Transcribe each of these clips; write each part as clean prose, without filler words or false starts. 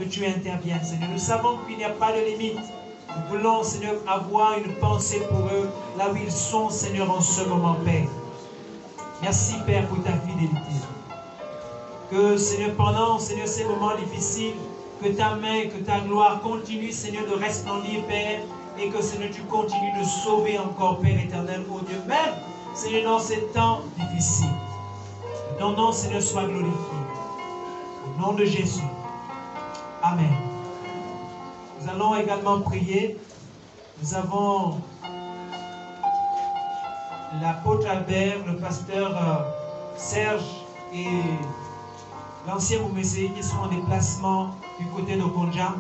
que tu interviennes, Seigneur. Nous savons qu'il n'y a pas de limite. Nous voulons, Seigneur, avoir une pensée pour eux, là où ils sont, Seigneur, en ce moment, Père. Merci, Père, pour ta fidélité. Que, Seigneur, pendant, Seigneur, ces moments difficiles, que ta main, que ta gloire continue, Seigneur, de resplendir, Père, et que, Seigneur, tu continues de sauver encore, Père éternel, ô Dieu, même, Seigneur, dans ces temps difficiles. Que ton nom, Seigneur, soit glorifié. Au nom de Jésus. Amen. Nous allons également prier. Nous avons l'apôtre Albert, le pasteur Serge et l'ancien Moumessé qui sont en déplacement du côté de Konja.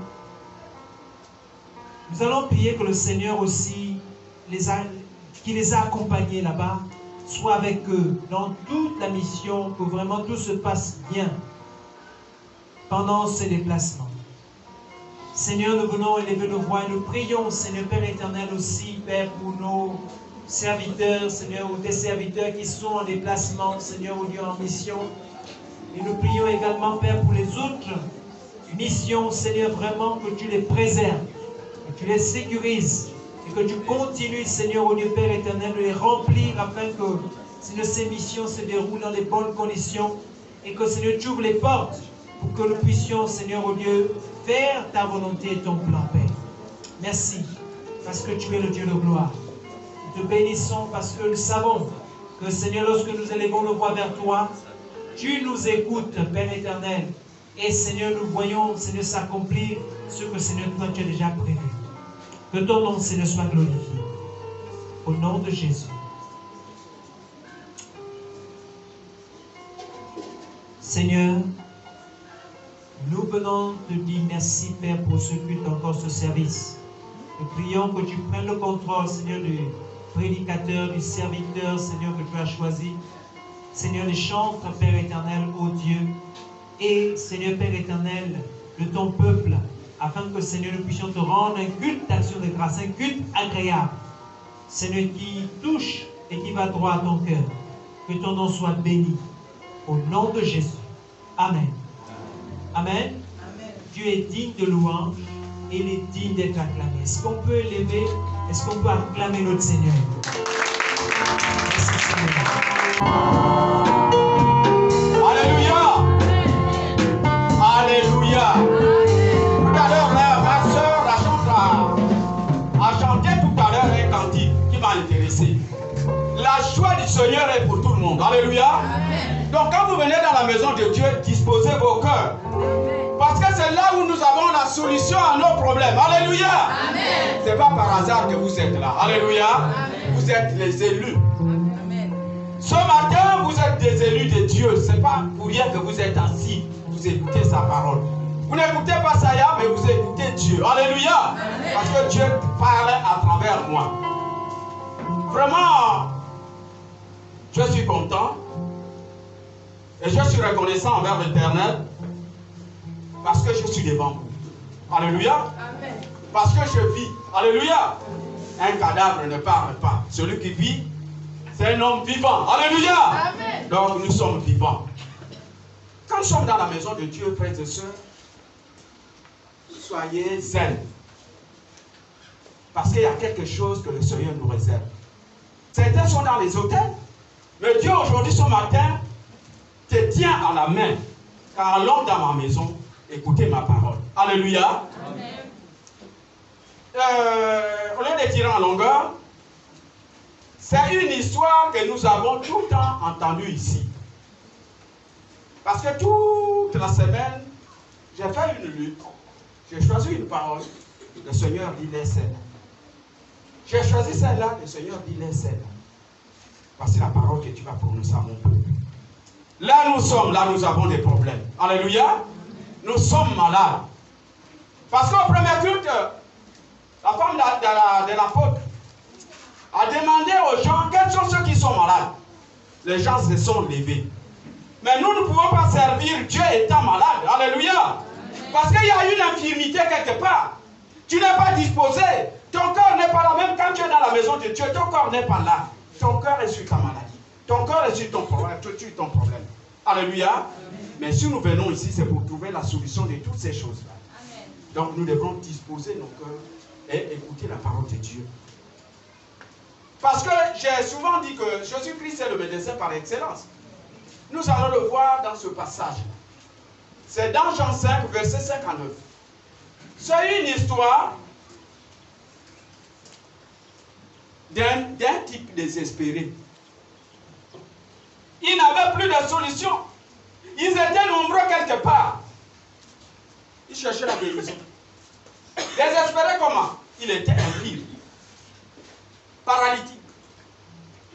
Nous allons prier que le Seigneur aussi, qui les a accompagnés là-bas, soit avec eux dans toute la mission, que vraiment tout se passe bien pendant ces déplacements. Seigneur, nous venons élever nos voix et nous prions, Seigneur Père éternel aussi, Père, pour nos serviteurs, Seigneur, ou tes serviteurs qui sont en déplacement, Seigneur, au Dieu en mission. Et nous prions également, Père, pour les autres missions, Seigneur, vraiment que tu les préserves, que tu les sécurises et que tu continues, Seigneur, au Dieu Père éternel, de les remplir afin que, Seigneur, ces missions se déroulent dans les bonnes conditions et que, Seigneur, tu ouvres les portes pour que nous puissions, Seigneur, au Dieu, faire ta volonté et ton plan, Père. Merci, parce que tu es le Dieu de gloire. Nous te bénissons parce que nous savons que, Seigneur, lorsque nous élevons nos voix vers toi, tu nous écoutes, Père éternel. Et, Seigneur, nous voyons, Seigneur, s'accomplir ce que, Seigneur, toi, tu as déjà prévu. Que ton nom, Seigneur, soit glorifié. Au nom de Jésus. Seigneur, nous venons te dire merci, Père, pour ce culte, encore ce service. Nous prions que tu prennes le contrôle, Seigneur, du prédicateur, du serviteur, Seigneur, que tu as choisi. Seigneur, les chantres, Père éternel, ô Dieu. Et, Seigneur, Père éternel, de ton peuple, afin que, Seigneur, nous puissions te rendre un culte d'action de grâce, un culte agréable. Seigneur, qui touche et qui va droit à ton cœur. Que ton nom soit béni. Au nom de Jésus. Amen. Amen. Amen. Dieu est digne de louange et il est digne d'être acclamé. Est-ce qu'on peut élever? Est-ce qu'on peut acclamer notre Seigneur? Merci Seigneur. Alléluia. Alléluia. Tout à l'heure, là, ma soeur a chanté tout à l'heure un cantique qui m'a intéressé. La joie du Seigneur est pour tout le monde. Alléluia. Amen. Donc quand vous venez dans la maison de Dieu, disposez vos cœurs. Parce que c'est là où nous avons la solution à nos problèmes. Alléluia. Ce n'est pas par hasard que vous êtes là. Alléluia. Amen. Vous êtes les élus. Amen. Ce matin, vous êtes des élus de Dieu. Ce n'est pas pour rien que vous êtes assis. Vous écoutez sa parole. Vous n'écoutez pas Saya, mais vous écoutez Dieu. Alléluia. Amen. Parce que Dieu parle à travers moi. Vraiment, je suis content. Et je suis reconnaissant envers l'Éternel parce que je suis devant vous. Alléluia. Amen. Parce que je vis. Alléluia. Un cadavre ne parle pas. Celui qui vit, c'est un homme vivant. Alléluia. Amen. Donc nous sommes vivants. Quand nous sommes dans la maison de Dieu, frères et sœurs, soyez zen. Parce qu'il y a quelque chose que le Seigneur nous réserve. Certains sont dans les hôtels. Mais Dieu aujourd'hui, ce matin, te tient à la main, car allons dans ma maison, écoutez ma parole. Alléluia. Au lieu de tirer en longueur, c'est une histoire que nous avons tout le temps entendue ici. Parce que toute la semaine, j'ai fait une lutte. J'ai choisi une parole. Le Seigneur dit les celle-là. J'ai choisi celle-là. Le Seigneur dit les celle-là. Voici la parole que tu vas prononcer à mon peuple. Là nous sommes, là nous avons des problèmes. Alléluia. Nous sommes malades. Parce qu'au premier culte, la femme de l'apôtre a demandé aux gens quels sont ceux qui sont malades. Les gens se sont levés. Mais nous ne pouvons pas servir Dieu étant malade. Alléluia. Parce qu'il y a une infirmité quelque part. Tu n'es pas disposé. Ton cœur n'est pas là. Même quand tu es dans la maison de Dieu, ton corps n'est pas là. Ton cœur est sur ta maladie. Ton cœur est sur ton problème. Alléluia. Mais si nous venons ici, c'est pour trouver la solution de toutes ces choses-là. Donc nous devons disposer nos cœurs et écouter la parole de Dieu. Parce que j'ai souvent dit que Jésus-Christ est le médecin par excellence. Nous allons le voir dans ce passage. C'est dans Jean 5, verset 59. C'est une histoire d'un type désespéré. Il n'avait plus de solution. Ils étaient nombreux quelque part. Il cherchait la guérison. Désespéré comment? Il était impire, paralytique.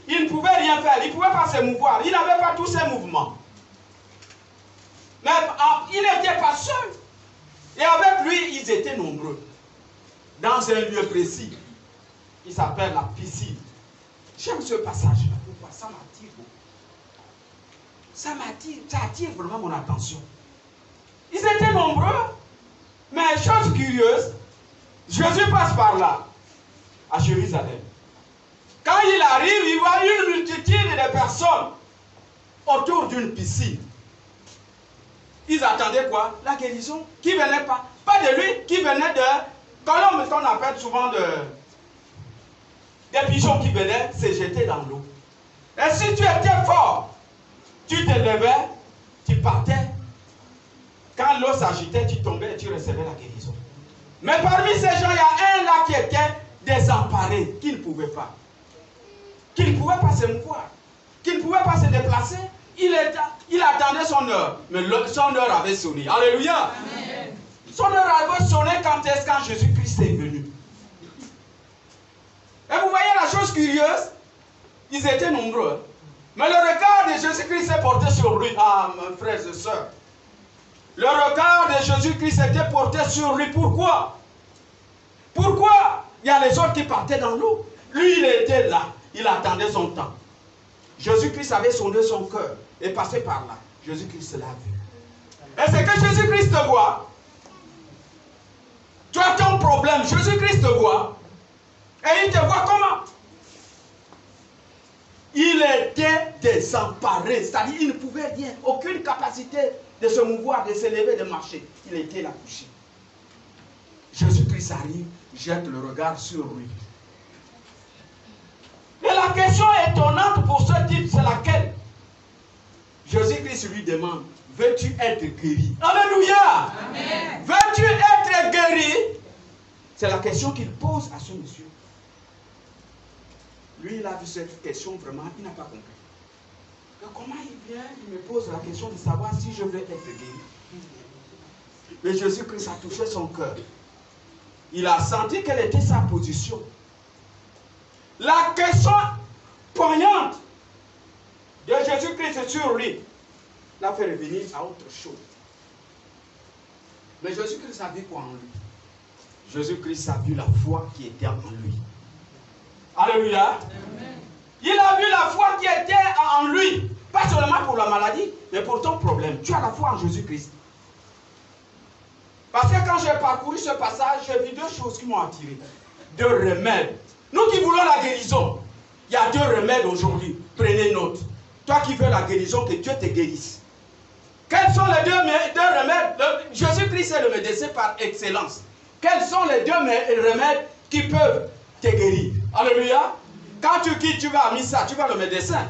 Il ne pouvait rien faire, il ne pouvait pas se mouvoir, il n'avait pas tous ses mouvements. Mais il n'était pas seul. Et avec lui, ils étaient nombreux. Dans un lieu précis, il s'appelle la piscine. J'aime ce passage-là. Pourquoi? Ça m'attire beaucoup. Ça attire vraiment mon attention. Ils étaient nombreux, mais chose curieuse, Jésus passe par là, à Jérusalem. Quand il arrive, il voit une multitude de personnes autour d'une piscine. Ils attendaient quoi? La guérison. Qui venait pas de lui, qui venait de... Comme on appelle souvent des pigeons qui venaient se jeter dans l'eau. Et si tu étais fort, tu te levais, tu partais. Quand l'eau s'agitait, tu tombais et tu recevais la guérison. Mais parmi ces gens, il y a un là qui était désemparé, qui ne pouvait pas. Qui ne pouvait pas se mouvoir, qui ne pouvait pas se déplacer. Il attendait son heure, mais son heure avait sonné. Alléluia. Amen. Son heure avait sonné quand Jésus-Christ est venu. Et vous voyez la chose curieuse, ils étaient nombreux. Mais le regard de Jésus-Christ s'est porté sur lui. Ah, mes frères et sœurs. Le regard de Jésus-Christ était porté sur lui. Pourquoi? Pourquoi? Il y a les autres qui partaient dans l'eau. Lui, il était là. Il attendait son temps. Jésus-Christ avait sondé son cœur et passé par là. Jésus-Christ l'a vu. Et c'est que Jésus-Christ te voit. Tu as ton problème. Jésus-Christ te voit. Et il te voit comment? Il était désemparé. C'est-à-dire qu'il ne pouvait rien. Aucune capacité de se mouvoir, de se lever, de marcher. Il était là couché. Jésus-Christ arrive, jette le regard sur lui. Et la question étonnante pour ce type, c'est laquelle? Jésus-Christ lui demande, veux-tu être guéri? Alléluia! Amen. Veux-tu être guéri? C'est la question qu'il pose à ce monsieur. Lui, il a vu cette question vraiment, il n'a pas compris. Mais comment il vient, il me pose la question de savoir si je veux être guéri? Mais Jésus-Christ a touché son cœur. Il a senti quelle était sa position. La question poignante de Jésus-Christ sur lui l'a fait revenir à autre chose. Mais Jésus-Christ a vu quoi en lui? Jésus-Christ a vu la foi qui était en lui. Alléluia. Amen. Il a vu la foi qui était en lui. Pas seulement pour la maladie, mais pour ton problème. Tu as la foi en Jésus-Christ. Parce que quand j'ai parcouru ce passage, j'ai vu deux choses qui m'ont attiré. Deux remèdes. Nous qui voulons la guérison, il y a deux remèdes aujourd'hui. Prenez note. Toi qui veux la guérison, que Dieu te guérisse. Quels sont les deux remèdes? Jésus-Christ est le médecin par excellence. Quels sont les deux remèdes qui peuvent te guérir? Alléluia. Quand tu quittes, tu vas à Missa, tu vas au médecin.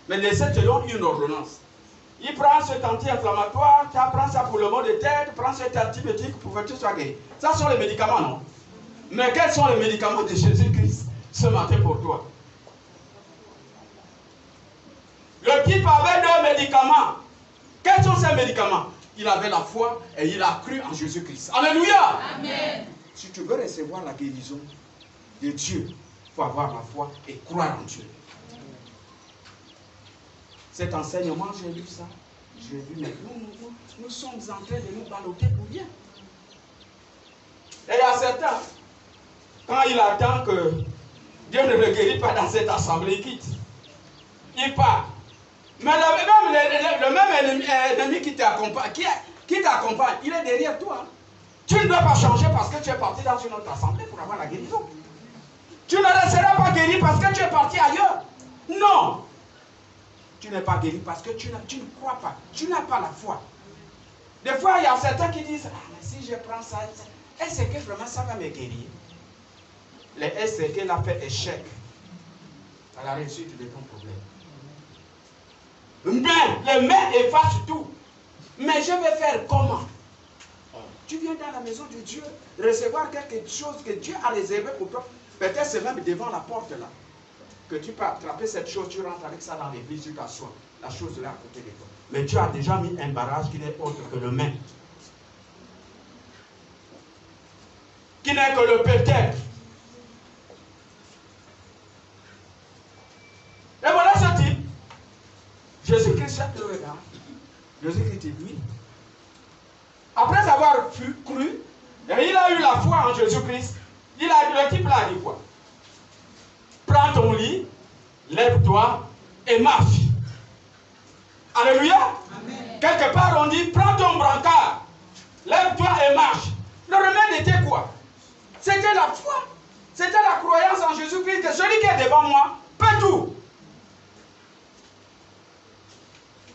Le médecin te donne une ordonnance. Il prend cet anti-inflammatoire, tu prends ça pour le maux de tête, prends cet antibiotique pour que tu sois guéri. Ça sont les médicaments, non? Mais quels sont les médicaments de Jésus-Christ ce matin pour toi? Le type avait deux médicaments. Quels sont ces médicaments? Il avait la foi et il a cru en Jésus-Christ. Alléluia! Amen. Si tu veux recevoir la guérison de Dieu, il faut avoir la foi et croire en Dieu. Cet enseignement, j'ai lu ça. J'ai vu, mais nous sommes en train de nous balloter pour rien. Et il y a certains, quand il attend que Dieu ne le guérit pas dans cette assemblée, il quitte. Il part. Mais le même ennemi qui t'accompagne, il est derrière toi. Tu ne dois pas changer parce que tu es parti dans une autre assemblée pour avoir la guérison. Tu ne seras pas guéri parce que tu es parti ailleurs. Non. Tu n'es pas guéri parce que tu ne crois pas. Tu n'as pas la foi. Des fois, il y a certains qui disent, ah, mais si je prends ça, est-ce que vraiment ça va me guérir? Est-ce qu'elle a fait échec à la réussite de ton problème? Mais le mais efface tout. Mais je vais faire comment? Tu viens dans la maison de Dieu recevoir quelque chose que Dieu a réservé pour toi. Peut-être c'est même devant la porte là. Que tu peux attraper cette chose, tu rentres avec ça dans l'église, tu t'assois. La chose est là à côté de toi. Mais tu as déjà mis un barrage qui n'est autre que le mais. Qui n'est que le peut-être. Et voilà ce type. Jésus-Christ le regarde. Jésus-Christ dit oui. Après avoir cru, et il a eu la foi en Jésus-Christ, le type là dit quoi? Prends ton lit, lève-toi et marche. Alléluia. Amen. Quelque part on dit, prends ton brancard, lève-toi et marche. Le remède était quoi? C'était la foi. C'était la croyance en Jésus-Christ que celui qui est devant moi peut tout.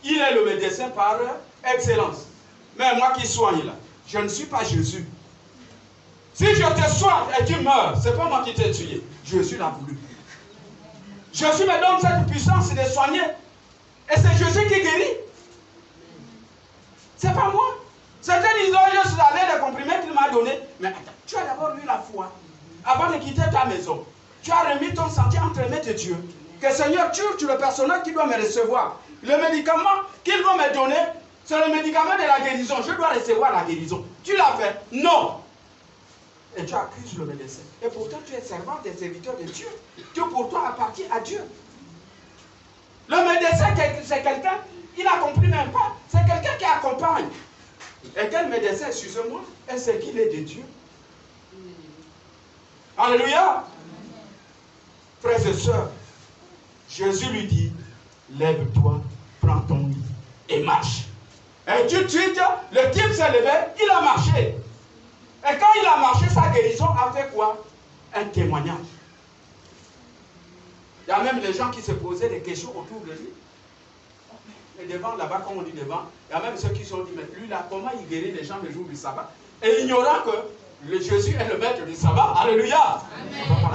Il est le médecin par excellence. Mais moi qui soigne là, je ne suis pas Jésus. Si je te soigne et tu meurs, ce n'est pas moi qui t'ai tué. Jésus l'a voulu. Jésus me donne cette puissance de soigner. Et c'est Jésus qui guérit. Ce n'est pas moi. Certains disent, je suis allé les comprimés qu'il m'a donné. Mais attends, tu as d'abord eu la foi. Avant de quitter ta maison, tu as remis ton sentier entre les mains de Dieu. Que Seigneur, tu es le personnel qui doit me recevoir. Le médicament qu'il va me donner, c'est le médicament de la guérison. Je dois recevoir la guérison. Tu l'as fait? Non. Et tu accuses le médecin. Et pourtant, tu es servant des serviteurs de Dieu. Dieu pour toi appartient à Dieu. Le médecin, c'est quelqu'un, il n'a compris même pas. C'est quelqu'un qui accompagne. Et quel médecin, excusez-moi, est-ce qu'il est de Dieu? Alléluia. Frères et sœurs, Jésus lui dit, lève-toi, prends ton lit et marche. Et tout de suite, le type s'est levé, il a marché. Et quand il a marché, sa guérison a fait quoi? Un témoignage. Il y a même les gens qui se posaient des questions autour de lui. Et devant, là-bas, comme on dit devant, il y a même ceux qui se sont dit, mais lui là, comment il guérit les gens le jour du sabbat? Et ignorant que le Jésus est le maître du sabbat. Alléluia.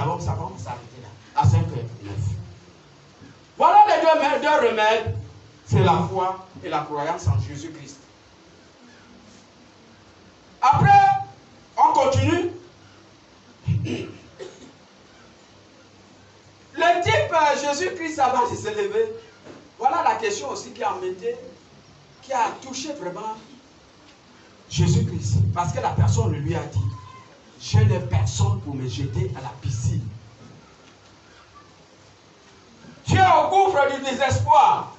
Donc ça va s'arrêter là, à 5h09. Voilà les deux remèdes. C'est la foi et la croyance en Jésus-Christ. Après, on continue. Le type Jésus-Christ avant de se lever, voilà la question aussi qui a amené, qui a touché vraiment Jésus-Christ. Parce que la personne lui a dit, je n'ai personne pour me jeter à la piscine. Tu es au gouffre du désespoir.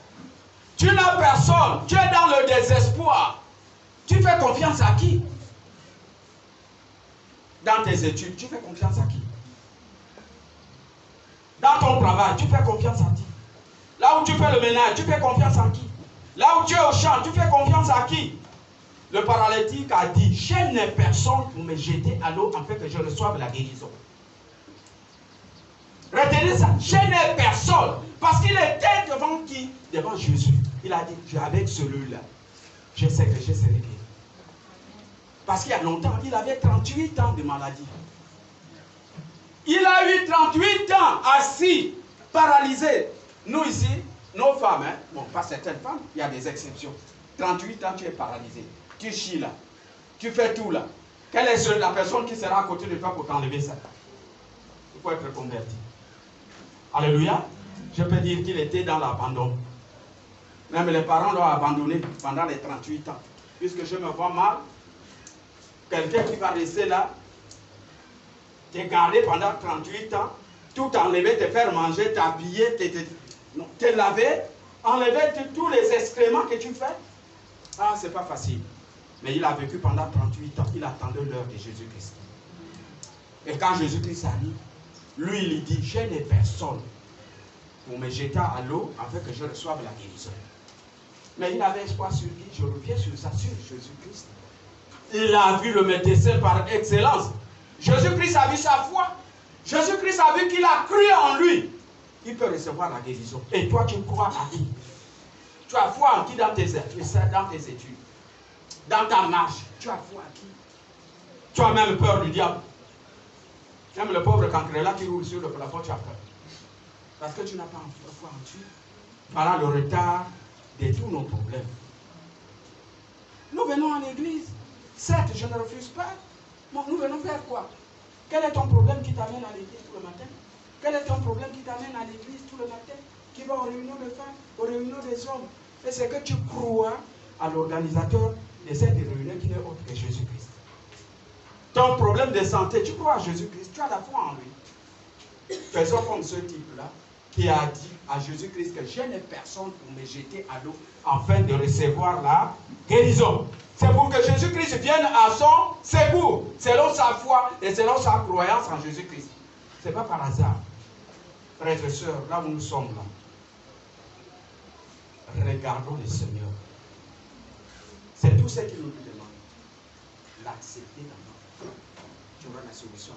Tu n'as personne. Tu es dans le désespoir. Tu fais confiance à qui? Dans tes études, tu fais confiance à qui? Dans ton travail, tu fais confiance à qui? Là où tu fais le ménage, tu fais confiance à qui? Là où tu es au champ, tu fais confiance à qui? Le paralytique a dit, je n'ai personne pour me jeter à l'eau afin que je reçoive la guérison. Retenez ça, je n'ai personne. Parce qu'il était devant qui? Devant Jésus. Il a dit, avec celui-là, je sais que je serai guéri. Parce qu'il y a longtemps, il avait 38 ans de maladie. Il a eu 38 ans assis, paralysé. Nous ici, nos femmes, hein, bon, pas certaines femmes, il y a des exceptions. 38 ans, tu es paralysé. Tu chies là. Tu fais tout là. Quelle est la personne qui sera à côté de toi pour t'enlever ça? Il faut être converti. Alléluia. Je peux dire qu'il était dans l'abandon. Même les parents l'ont abandonné pendant les 38 ans. Puisque je me vois mal, quelqu'un qui va rester là, te garder pendant 38 ans, tout enlever, te faire manger, t'habiller, te laver, enlever tous les excréments que tu fais. Ah, c'est pas facile. Mais il a vécu pendant 38 ans, il attendait l'heure de Jésus-Christ. Et quand Jésus-Christ arrive, lui, il dit, je n'ai personne pour me jeter à l'eau afin que je reçoive la guérison. Mais il avait espoir sur qui? Je reviens sur ça, sur Jésus-Christ. Il a vu le médecin par excellence. Jésus-Christ a vu sa foi. Jésus-Christ a vu qu'il a cru en lui. Il peut recevoir la guérison. Et toi, tu crois à qui? Tu as foi en qui dans tes études? Dans ta marche, tu as foi à qui? Tu as même peur du diable. Même le pauvre cancrela qui roule sur le plafond, tu as peur. Parce que tu n'as pas foi en Dieu. Voilà le retard de tous nos problèmes. Nous venons en église. Certes, je ne refuse pas. Bon, nous venons faire quoi? Quel est ton problème qui t'amène à l'église tout le matin? Quel est ton problème qui t'amène à l'église tout le matin? Qui va aux réunions de femmes, aux réunions des hommes? Et c'est que tu crois à l'organisateur de cette réunion qui n'est autre que Jésus-Christ. Ton problème de santé, tu crois à Jésus-Christ, tu as la foi en lui. Faisons comme ce type-là qui a dit à Jésus-Christ que je n'ai personne pour me jeter à l'eau afin de recevoir la guérison. C'est pour que Jésus-Christ vienne à son secours, selon sa foi et selon sa croyance en Jésus-Christ. Ce n'est pas par hasard. Frères et sœurs, là où nous sommes là, regardons le Seigneur. C'est tout ce qu'il nous demande. L'accepter dans notre vie. Tu auras la solution.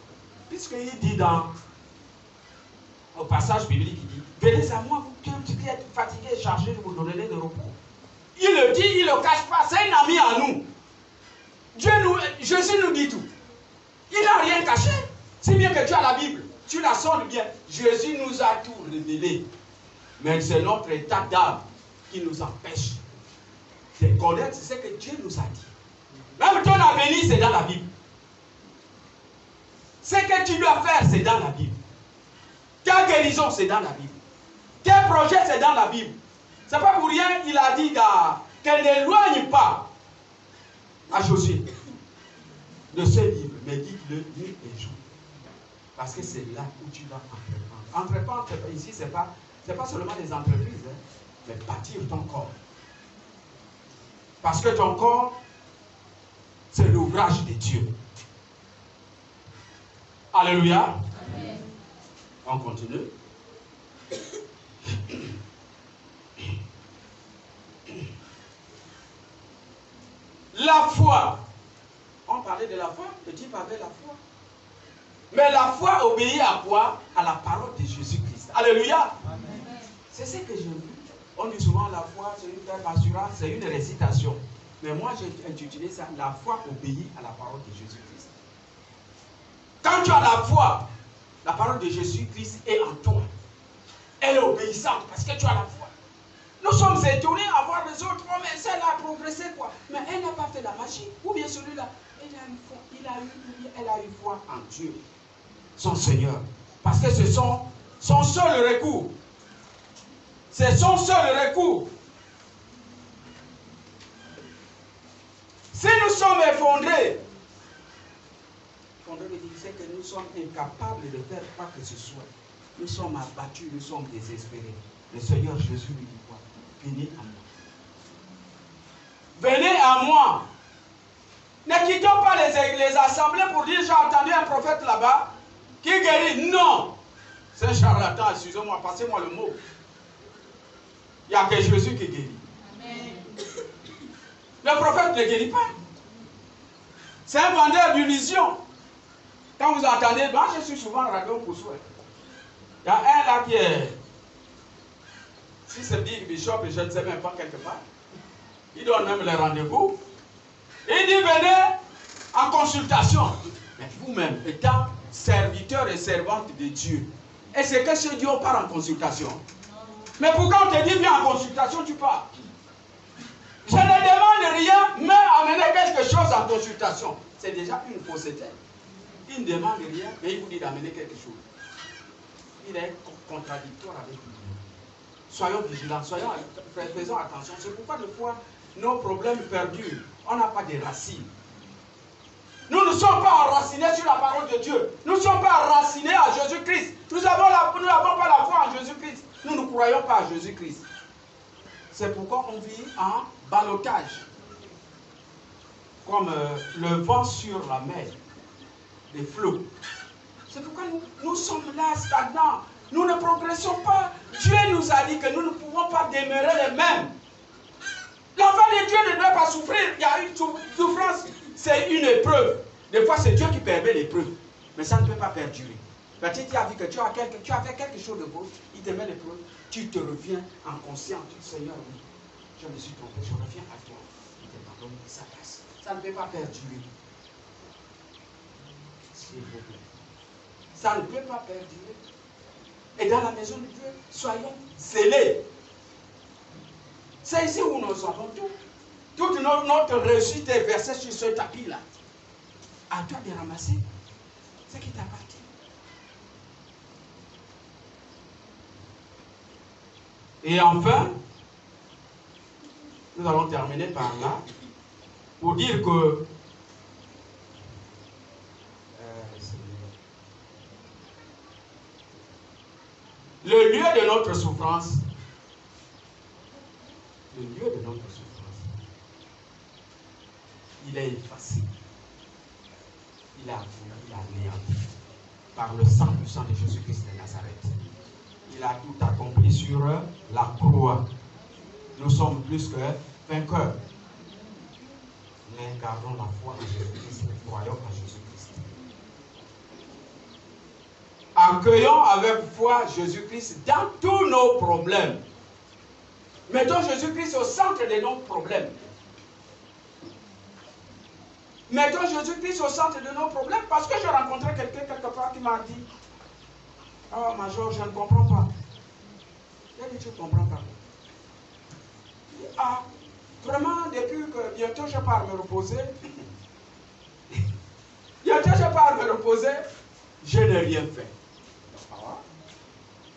Puisqu'il dit au passage biblique, il dit, venez à moi, vous qui êtes fatigués et chargés, je vous donnerai de repos. Il le dit, il ne le cache pas, c'est un ami à nous. Jésus nous dit tout. Il n'a rien caché. Si bien que tu as la Bible, tu la sondes bien. Jésus nous a tout révélé. Mais c'est notre état d'âme qui nous empêche de connaître ce que Dieu nous a dit. Même ton avenir, c'est dans la Bible. Ce que tu dois faire, c'est dans la Bible. Ta guérison, c'est dans la Bible. Tes projets, c'est dans la Bible. C'est pas pour rien, il a dit qu'elle n'éloigne pas à Josué de ce livre, mais dites-le nuit et jour. Parce que c'est là où tu vas entreprendre. Entreprendre, ici, ce n'est pas seulement des entreprises, hein, mais bâtir ton corps. Parce que ton corps, c'est l'ouvrage de Dieu. Alléluia. Amen. On continue. La foi. On parlait de la foi, le type avait la foi. Mais la foi obéit à quoi? À la parole de Jésus-Christ. Alléluia. Amen. C'est ce que j'ai vu. On dit souvent la foi, c'est une ferme assurance, c'est une récitation. Mais moi, j'ai intitulé ça, la foi obéit à la parole de Jésus-Christ. Quand tu as la foi, la parole de Jésus-Christ est en toi. Elle est obéissante parce que tu as la foi. Nous sommes étonnés à voir les autres. Oh, mais celle-là a progressé quoi? Mais elle n'a pas fait la magie. Ou bien celui-là, elle a eu foi en Dieu, son Seigneur. Parce que c'est son seul recours. C'est son seul recours. Si nous sommes effondrés, c'est que nous sommes incapables de faire quoi que ce soit. Nous sommes abattus, nous sommes désespérés. Le Seigneur Jésus lui dit quoi? Venez à moi. Venez à moi. Ne quittons pas les assemblées pour dire j'ai entendu un prophète là-bas qui guérit. Non. C'est un charlatan, excusez-moi, passez-moi le mot. Il n'y a que Jésus qui guérit. Amen. Le prophète ne guérit pas. C'est un vendeur d'illusions. Quand vous entendez, moi je suis souvent radio pour souhait. Il y a un là qui est, si c'est Big Bishop, je ne sais même pas quelque part, il donne même les rendez-vous. Il dit venez en consultation. Mais vous-même, étant serviteur et servante de Dieu, est-ce que chez Dieu on part en consultation? Mais pourquoi on te dit viens en consultation, tu pars? Je ne demande rien, mais amener quelque chose en consultation. C'est déjà une fausseté. Il ne demande rien, mais il vous dit d'amener quelque chose. Il est contradictoire avec lui. Soyons vigilants, faisons attention. C'est pourquoi des fois, nos problèmes perdurent. On n'a pas de racines. Nous ne sommes pas enracinés sur la parole de Dieu. Nous ne sommes pas enracinés à Jésus-Christ. Nous n'avons pas la foi en Jésus-Christ. Nous ne croyons pas à Jésus-Christ. C'est pourquoi on vit en ballottage. Comme le vent sur la mer, les flots. C'est pourquoi nous sommes là, stagnants. Nous ne progressons pas. Dieu nous a dit que nous ne pouvons pas demeurer les mêmes. L'enfant de Dieu ne doit pas souffrir. Il y a une souffrance. C'est une épreuve. Des fois, c'est Dieu qui permet l'épreuve. Mais ça ne peut pas perdurer. Peut-être tu as vu que tu as fait quelque chose de beau. Il te met l'épreuve. Tu te reviens en conscience. Tu dis, Seigneur, oui, je me suis trompé. Je reviens à toi. Il te pardonne et ça passe. Ça ne peut pas perdurer. S'il vous plaît. Ça ne peut pas perdurer. Et dans la maison de Dieu, soyons zélés. C'est ici où nous avons tout. Toute notre réussite est versée sur ce tapis-là. À toi de ramasser ce qui t'appartient. Et enfin, nous allons terminer par là pour dire que le lieu de notre souffrance, il est effacé. Il a anéanti par le sang puissant de Jésus-Christ de Nazareth. Il a tout accompli sur la croix. Nous sommes plus que vainqueurs. Mais gardons la foi en Jésus-Christ, croyons en Jésus-Christ. Accueillons avec foi Jésus-Christ dans tous nos problèmes. Mettons Jésus-Christ au centre de nos problèmes. Mettons Jésus-Christ au centre de nos problèmes parce que j'ai rencontré quelqu'un quelque part qui m'a dit: oh, Major, je ne comprends pas. J'ai dit: tu ne comprends pas. Il dit: ah, vraiment, depuis que bientôt je pars me reposer, je n'ai rien fait. Ah,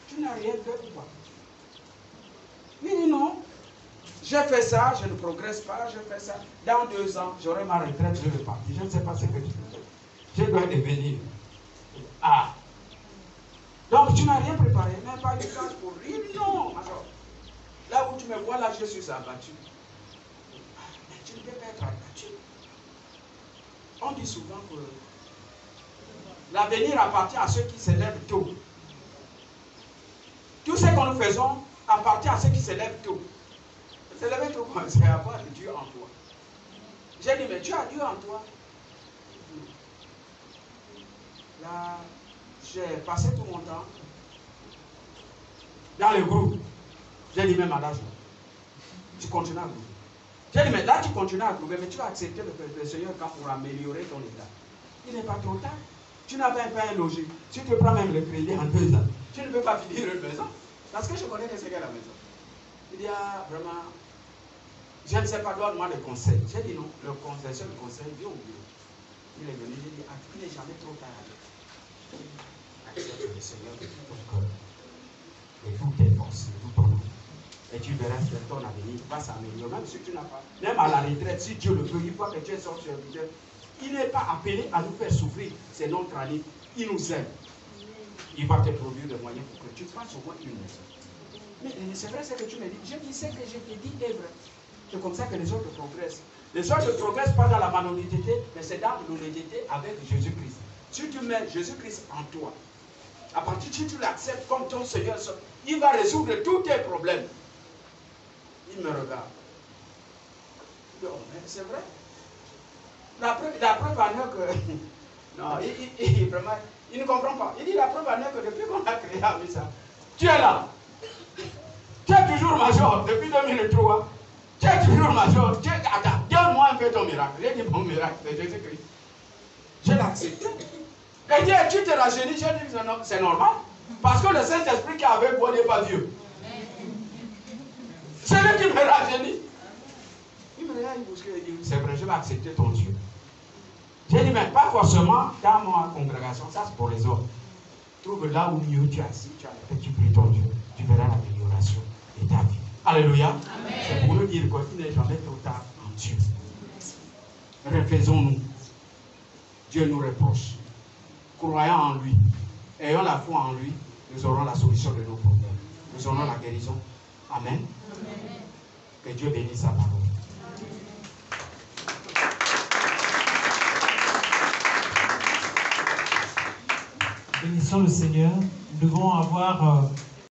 tu n'as rien fait ou pas? Il dit: non. J'ai fait ça, je ne progresse pas, je fais ça. Dans 2 ans, j'aurai ma retraite, je vais partir. Je ne sais pas ce que tu fais. Je dois devenir. Ah. Donc tu n'as rien préparé, même pas une case pour rire. Non. Alors, là où tu me vois, là, je suis abattu. Mais tu ne peux pas être abattu. On dit souvent que l'avenir appartient à ceux qui se lèvent tôt. Tout ce que nous faisons appartient à ceux qui se lèvent tôt. Se lever tôt, c'est avoir Dieu en toi. J'ai dit: mais tu as Dieu en toi. Là, j'ai passé tout mon temps dans le groupe. J'ai dit: mais madame, tu continues à grouper. J'ai dit: mais là, tu continues à grouper, mais tu vas accepter le Seigneur quand pour améliorer ton état. Il n'est pas trop tard. Tu n'as même pas un logis. Tu te prends même le crédit en 2 ans. Tu ne peux pas finir une maison. Parce que je connais des Seigneurs à la maison. Il dit: ah, vraiment, je ne sais pas, donne-moi des conseils. J'ai dit: non, le conseil, viens au bureau. Il est venu, j'ai dit: ah, il n'est jamais trop tard. Accepte le Seigneur de tout ton cœur, de toutes tes forces, de tout ton âme. Et tu verras que ton avenir va s'améliorer. Même si tu n'as pas, même à la retraite, si Dieu le veut, il faut que tu es son serviteur. Il n'est pas appelé à nous faire souffrir. C'est notre ami. Il nous aime. Il va te produire des moyens pour que tu fasses au moins une maison. Mais c'est vrai ce que tu me dis. Je dis: ce que je te dis est vrai. C'est comme ça que les autres progressent. Les autres ne progressent pas dans la malhonnêteté, mais c'est dans l'honnêteté avec Jésus-Christ. Si tu mets Jésus-Christ en toi, à partir si tu l'acceptes comme ton Seigneur, il va résoudre tous tes problèmes. Il me regarde. Il dit: oh, mais c'est vrai. La preuve en est que... non, vraiment, il ne comprend pas. Il dit: la preuve en est que depuis qu'on a créé Amisa, tu es là. Tu es toujours major depuis 2003. Tu es toujours major. Attends, donne-moi un peu ton miracle. J'ai dit: mon miracle, c'est Jésus-Christ. Je l'ai accepté. Et dit: tu te rajeunis. J'ai dit: c'est normal. Parce que le Saint-Esprit qui est avec moi n'est pas vieux. C'est lui qui me rajeunit. Il me regarde, il dit: c'est vrai, je vais accepter ton Dieu. J'ai dit: mais pas forcément dans ma congrégation, ça c'est pour les autres. Trouve là où mieux tu es assis, tu pries ton Dieu. Tu verras l'amélioration de ta vie. Alléluia. C'est pour nous dire qu'il n'est jamais trop tard en Dieu. Refaisons-nous. Dieu nous reproche. Croyons en lui. Ayons la foi en lui. Nous aurons la solution de nos problèmes. Nous aurons la guérison. Amen. Que Dieu bénisse sa parole. Bénissons le Seigneur. Nous devons avoir